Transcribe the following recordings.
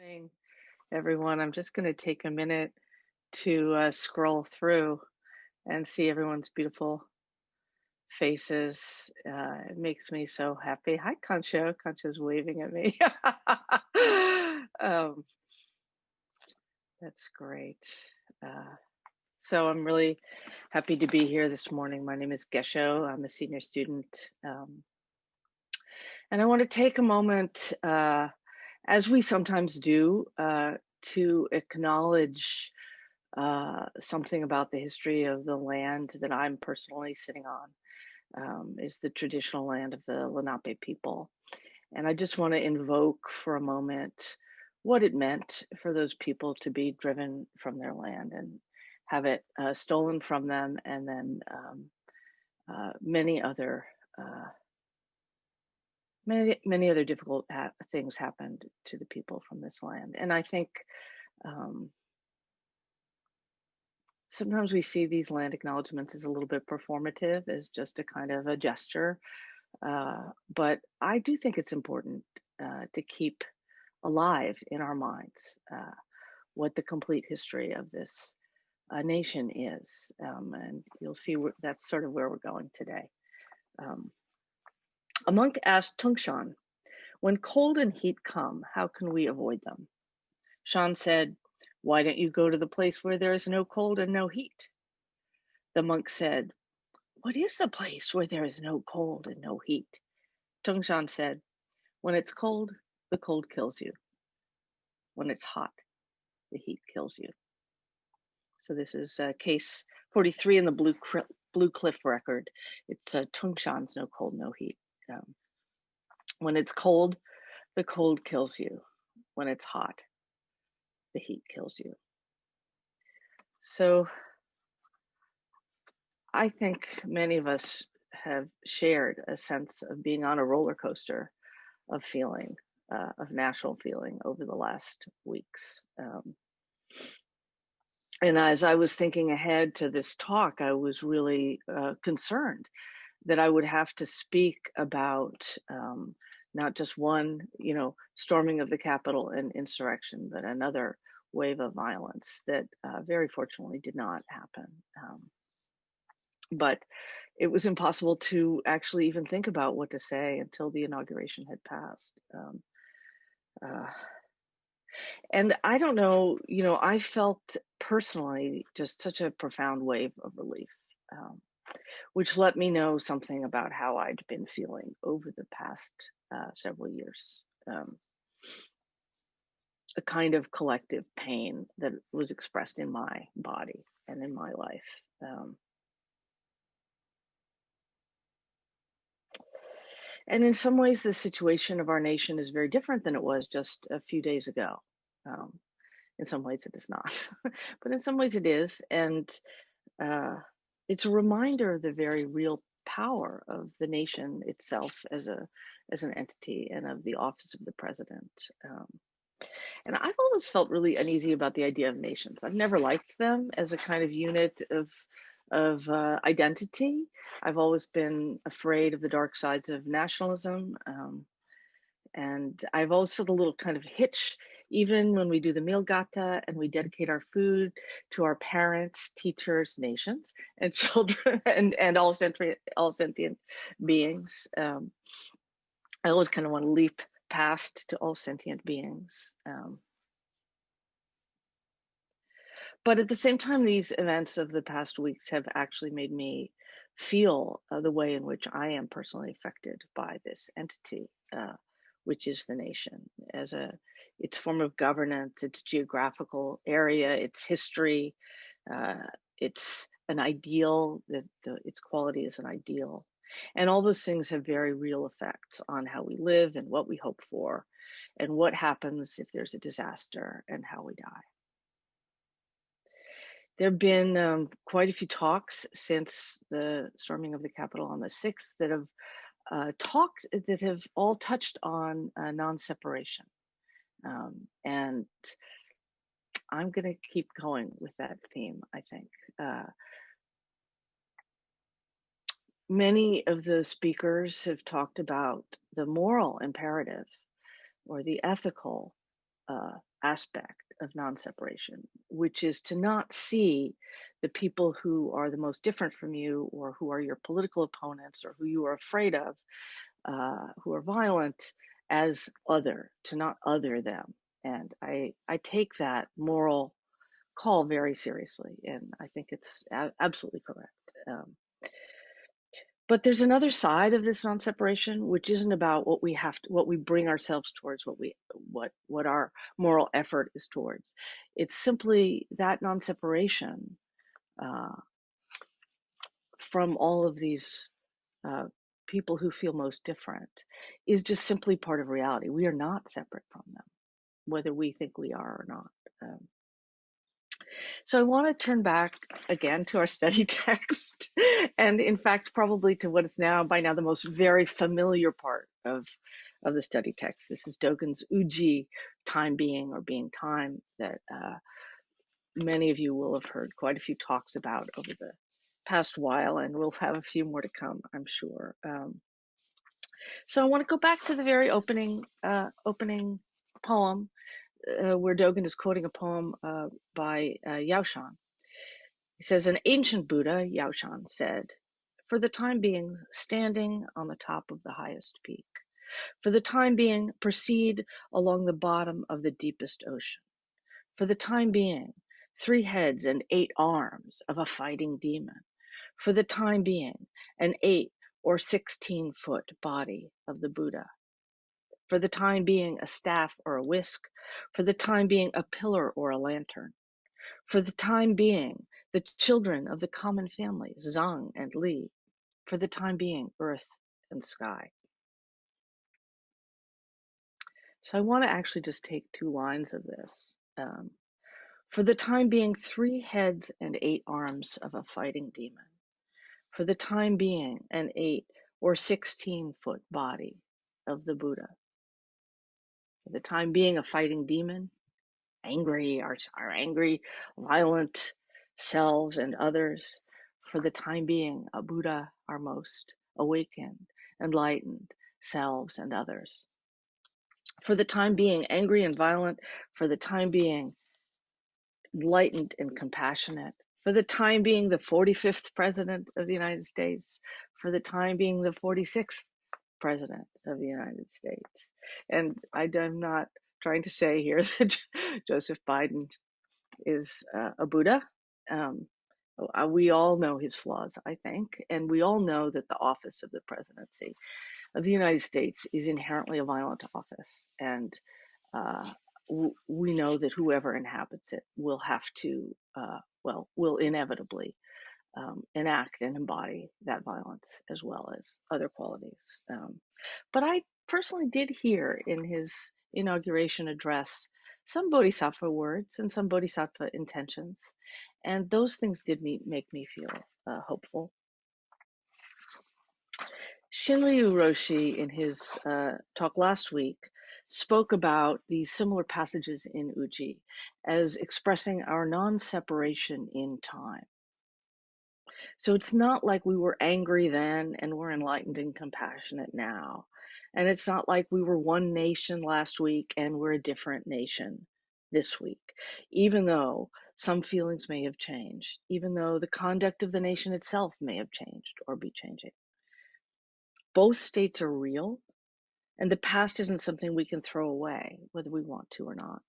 Morning, everyone. I'm just going to take a minute to scroll through and see everyone's beautiful faces. It makes me so happy. Hi, Concha. Concha's waving at me. um, that's great. Uh, so I'm really happy to be here this morning. My name is Gessho. I'm a senior student. And I want to take a moment, as we sometimes do, to acknowledge something about the history of the land that I'm personally sitting on, is the traditional land of the Lenape people. And I just want to invoke for a moment what it meant for those people to be driven from their land and have it stolen from them, and then many other many other difficult things happened to the people from this land. And I think um, sometimes we see these land acknowledgements as a little bit performative, as just a kind of a gesture. But I do think it's important to keep alive in our minds what the complete history of this nation is. And you'll see that's sort of where we're going today. A monk asked Dongshan, "When cold and heat come, how can we avoid them?" Shan said, "Why don't you go to the place where there is no cold and no heat?" The monk said, "What is the place where there is no cold and no heat?" Dongshan said, "When it's cold, the cold kills you. When it's hot, the heat kills you." So this is case 43 in the Blue Cliff record. It's Dongshan's no cold, no heat. When it's cold, the cold kills you. When it's hot, the heat kills you. So I think many of us have shared a sense of being on a roller coaster of feeling, of national feeling over the last weeks. And as I was thinking ahead to this talk, I was really concerned that I would have to speak about not just one, storming of the Capitol and insurrection, but another wave of violence that very fortunately did not happen. But it was impossible to actually even think about what to say until the inauguration had passed. And I don't know, I felt personally just such a profound wave of relief, which let me know something about how I'd been feeling over the past several years. A kind of collective pain that was expressed in my body and in my life. And in some ways, the situation of our nation is very different than it was just a few days ago. In some ways, it is not, but in some ways, it is. And it's a reminder of the very real power of the nation itself as an entity, and of the office of the president. And I've always felt really uneasy about the idea of nations. I've never liked them as a kind of unit of identity. I've always been afraid of the dark sides of nationalism. And I've always felt a little kind of hitch, even when we do the meal gata and we dedicate our food to our parents, teachers, nations, and children, and all sentient beings. I always kind of want to leap past to all sentient beings. But at the same time, these events of the past weeks have actually made me feel the way in which I am personally affected by this entity, which is the nation, as its form of governance, its geographical area, its history, it's an ideal, its quality is an ideal. And all those things have very real effects on how we live and what we hope for, and what happens if there's a disaster, and how we die. There have been quite a few talks since the storming of the Capitol on the 6th that have all touched on non-separation. And I'm going to keep going with that theme, I think. Many of the speakers have talked about the moral imperative or the ethical aspect of non-separation, which is to not see the people who are the most different from you, or who are your political opponents, or who you are afraid of, who are violent, as other, to not other them. And I take that moral call very seriously, and I think it's absolutely correct. But there's another side of this non-separation, which isn't about what we bring ourselves towards, what our moral effort is towards. It's simply that non-separation uh, from all of these uh, people who feel most different is just simply part of reality. We are not separate from them, whether we think we are or not. Um, So I want to turn back again to our study text, and in fact, probably to what is now by now the most very familiar part of the study text. This is Dogen's Uji, time being, or being time, that many of you will have heard quite a few talks about over the past while, and we'll have a few more to come, I'm sure. So I want to go back to the very opening poem, where Dogen is quoting a poem by Yaoshan. He says, an ancient Buddha, Yaoshan, said, for the time being, standing on the top of the highest peak. For the time being, proceed along the bottom of the deepest ocean. For the time being, 3 heads and 8 arms of a fighting demon. For the time being, an 8 or 16-foot body of the Buddha. For the time being, a staff or a whisk. For the time being, a pillar or a lantern. For the time being, the children of the common families, Zhang and Li. For the time being, earth and sky. So I want to actually just take 2 lines of this. For the time being, 3 heads and 8 arms of a fighting demon. For the time being, an 8 or 16-foot body of the Buddha. For the time being, a fighting demon, angry, our angry, violent selves and others. For the time being, a Buddha, our most awakened, enlightened selves and others. For the time being, angry and violent. For the time being, enlightened and compassionate. For the time being, the 45th President of the United States. For the time being, the 46th President of the United States. And I'm not trying to say here that Joseph Biden is a Buddha. We all know his flaws, I think, and we all know that the office of the presidency of the United States is inherently a violent office, and we know that whoever inhabits it will have to, will inevitably enact and embody that violence as well as other qualities. But I personally did hear in his inauguration address some bodhisattva words and some bodhisattva intentions, and those things did make me feel hopeful. Shinryu Roshi, in his talk last week, spoke about these similar passages in Uji as expressing our non-separation in time. So it's not like we were angry then and we're enlightened and compassionate now. And it's not like we were one nation last week and we're a different nation this week, even though some feelings may have changed, even though the conduct of the nation itself may have changed or be changing. Both states are real, and the past isn't something we can throw away, whether we want to or not.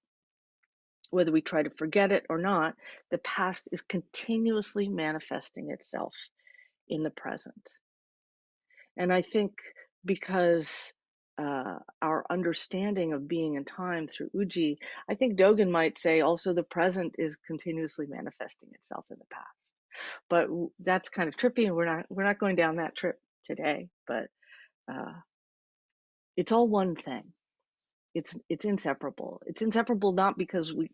Whether we try to forget it or not, the past is continuously manifesting itself in the present. And I think because our understanding of being in time through Uji, I think Dogen might say also the present is continuously manifesting itself in the past. But that's kind of trippy, and we're not going down that trip today. But it's all one thing. It's inseparable. It's inseparable not because we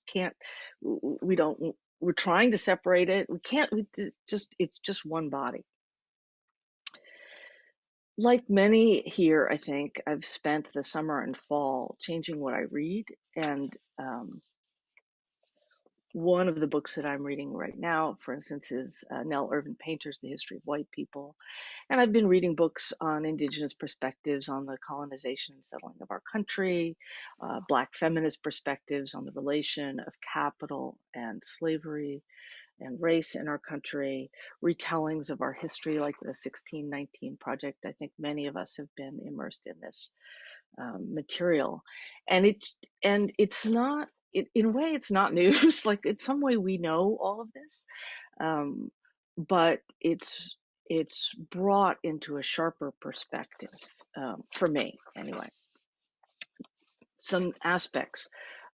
can't, we don't, we're trying to separate it. We can't. It's just one body. Like many here, I think I've spent the summer and fall changing what I read, and One of the books that I'm reading right now, for instance, is Nell Irvin Painter's The History of White People. And I've been reading books on indigenous perspectives on the colonization and settling of our country, Black feminist perspectives on the relation of capital and slavery and race in our country, retellings of our history like the 1619 Project. I think many of us have been immersed in this material, and it's not, in a way it's not news. Like in some way we know all of this, um, but it's brought into a sharper perspective, for me anyway. Some aspects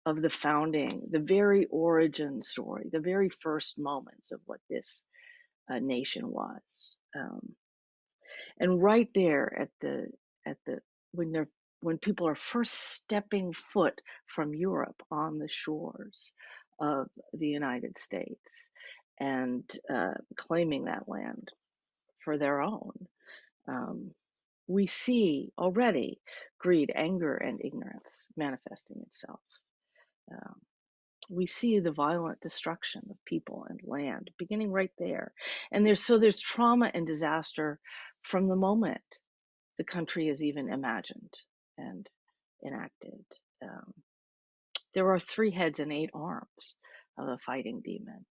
of the founding, the very origin story, the very first moments of what this nation was. And right there at the when they're when people are first stepping foot from Europe on the shores of the United States and claiming that land for their own, um, we see already greed, anger, and ignorance manifesting itself. Um, we see the violent destruction of people and land beginning right there. And there's trauma and disaster from the moment the country is even imagined and enacted. Um, there are 3 heads and 8 arms of the fighting demon.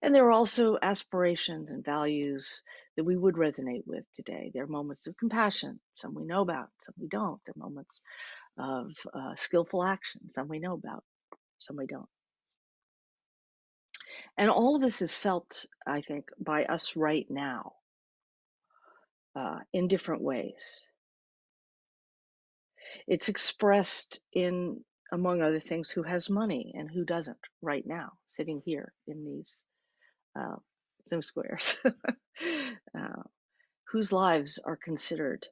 And there are also aspirations and values that we would resonate with today. There are moments of compassion, some we know about, some we don't. There are moments of skillful action, some we know about, some we don't. And all of this is felt, I think, by us right now in different ways. It's expressed in, among other things, who has money and who doesn't right now, sitting here in these uh, Zoom squares, whose lives are considered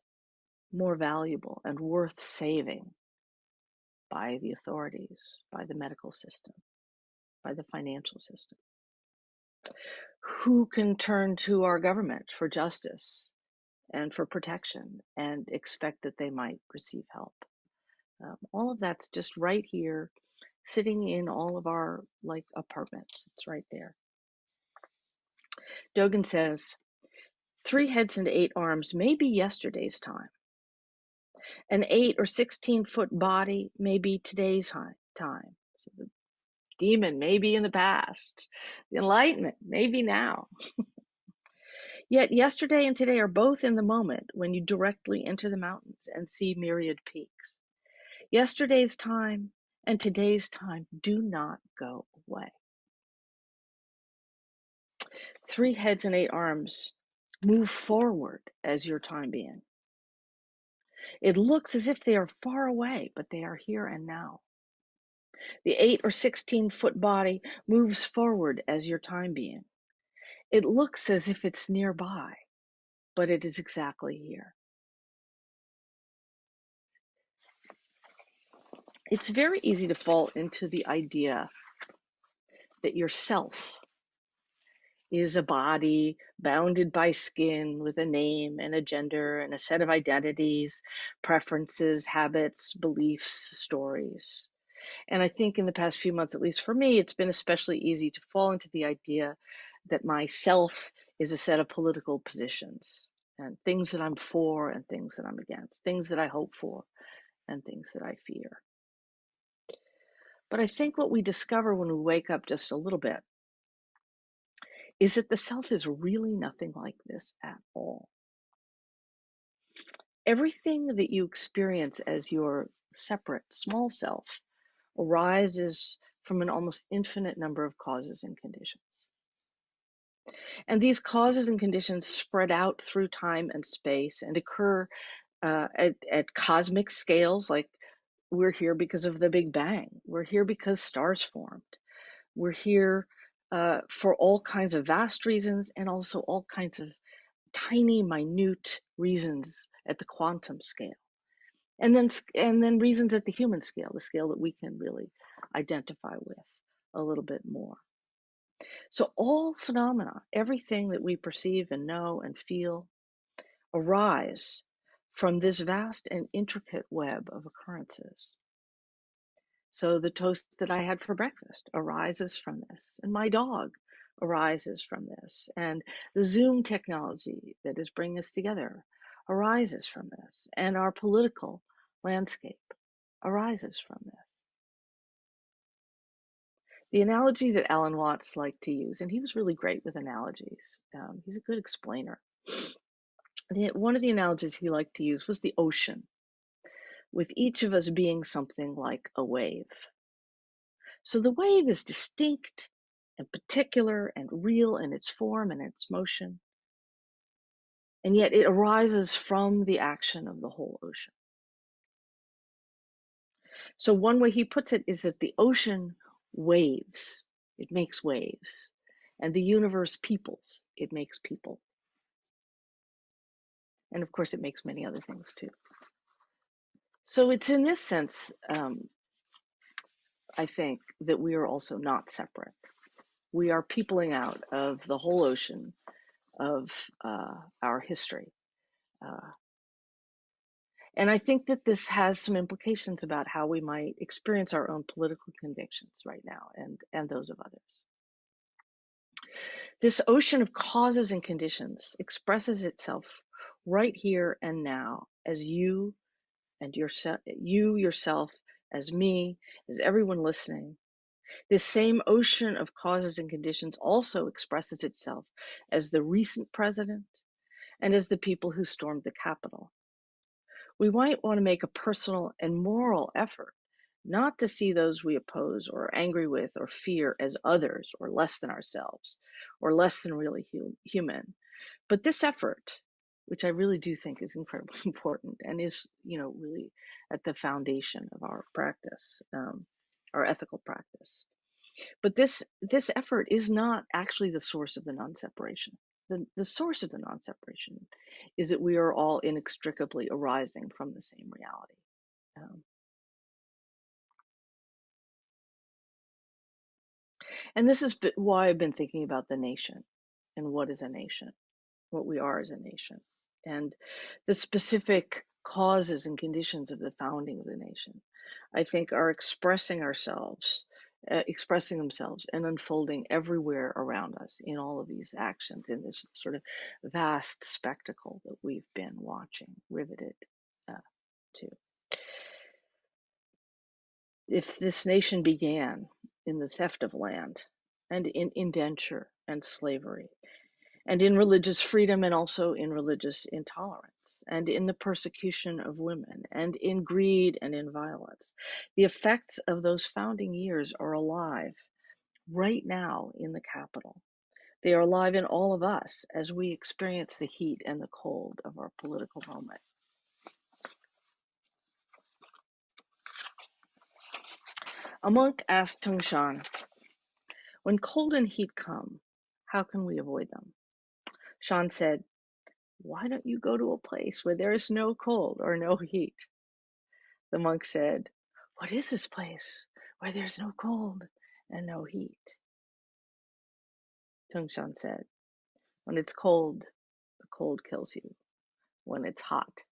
more valuable and worth saving by the authorities, by the medical system, by the financial system. Who can turn to our government for justice and for protection and expect that they might receive help. All of that's just right here, sitting in all of our like apartments. It's right there. Dogen says, 3 heads and 8 arms may be yesterday's time. An 8 or 16-foot body may be today's time. So the demon may be in the past. The enlightenment may be now. Yet yesterday and today are both in the moment when you directly enter the mountains and see myriad peaks. Yesterday's time and today's time do not go away. 3 heads and 8 arms move forward as your time being. It looks as if they are far away, but they are here and now. The 8 or 16-foot body moves forward as your time being. It looks as if it's nearby, but it is exactly here. It's very easy to fall into the idea that yourself is a body bounded by skin with a name and a gender and a set of identities, preferences, habits, beliefs, stories. And I think in the past few months, at least for me, it's been especially easy to fall into the idea that myself is a set of political positions and things that I'm for and things that I'm against, things that I hope for and things that I fear. But I think what we discover when we wake up just a little bit is that the self is really nothing like this at all. Everything that you experience as your separate small self arises from an almost infinite number of causes and conditions. And these causes and conditions spread out through time and space and occur at cosmic scales, like we're here because of the Big Bang. We're here because stars formed. We're here for all kinds of vast reasons and also all kinds of tiny, minute reasons at the quantum scale. And then reasons at the human scale, the scale that we can really identify with a little bit more. So all phenomena, everything that we perceive and know and feel, arise from this vast and intricate web of occurrences. So the toast that I had for breakfast arises from this, and my dog arises from this, and the Zoom technology that is bringing us together arises from this, and our political landscape arises from this. The analogy that Alan Watts liked to use, and he was really great with analogies, he's a good explainer. One of the analogies he liked to use was the ocean, with each of us being something like a wave. So the wave is distinct and particular and real in its form and its motion, and yet it arises from the action of the whole ocean. So one way he puts it is that the ocean waves, it makes waves, and the universe peoples, it makes people. And of course, it makes many other things too. So it's in this sense, I think, that we are also not separate. We are peopling out of the whole ocean of our history. And I think that this has some implications about how we might experience our own political convictions right now and those of others. This ocean of causes and conditions expresses itself right here and now as you and you yourself, as me, as everyone listening. This same ocean of causes and conditions also expresses itself as the recent president and as the people who stormed the Capitol. We might want to make a personal and moral effort not to see those we oppose or are angry with or fear as others or less than ourselves or less than really human. But this effort, which I really do think is incredibly important and is, really at the foundation of our practice, our ethical practice. But this effort is not actually the source of the non-separation. The source of the non-separation is that we are all inextricably arising from the same reality. And this is why I've been thinking about the nation and what is a nation, what we are as a nation, and the specific causes and conditions of the founding of the nation, I think, are expressing themselves and unfolding everywhere around us in all of these actions, in this sort of vast spectacle that we've been watching, riveted to. If this nation began in the theft of land and in indenture and slavery, and in religious freedom and also in religious intolerance, and in the persecution of women, and in greed and in violence, the effects of those founding years are alive right now in the Capitol. They are alive in all of us as we experience the heat and the cold of our political moment. A monk asked Dongshan, when cold and heat come, how can we avoid them? Shan said, why don't you go to a place where there is no cold or no heat? The monk said, what is this place where there's no cold and no heat? Dongshan said, when it's cold, the cold kills you. When it's hot,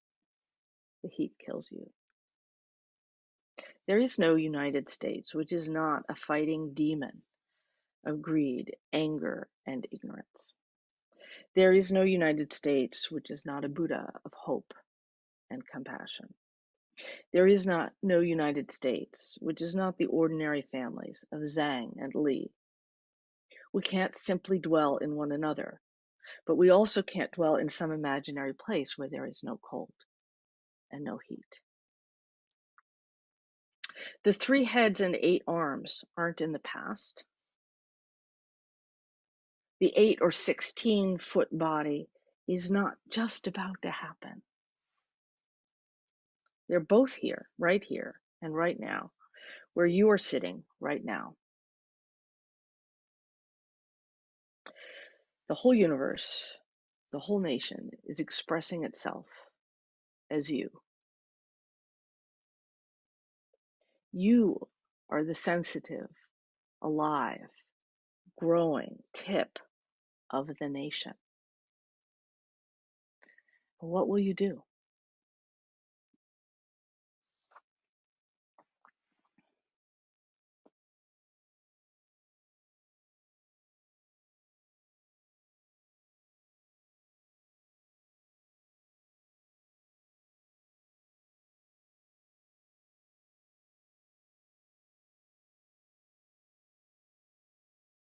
the heat kills you. There is no United States which is not a fighting demon of greed, anger, and ignorance. There is no United States which is not a Buddha of hope and compassion. There is no United States which is not the ordinary families of Zhang and Li. We can't simply dwell in one another, but we also can't dwell in some imaginary place where there is no cold and no heat. The 3 heads and 8 arms aren't in the past. The 8 or 16-foot body is not just about to happen. They're both here and right now, where you are sitting right now. The whole universe, the whole nation is expressing itself as you. You are the sensitive, alive, growing tip of the nation. What will you do?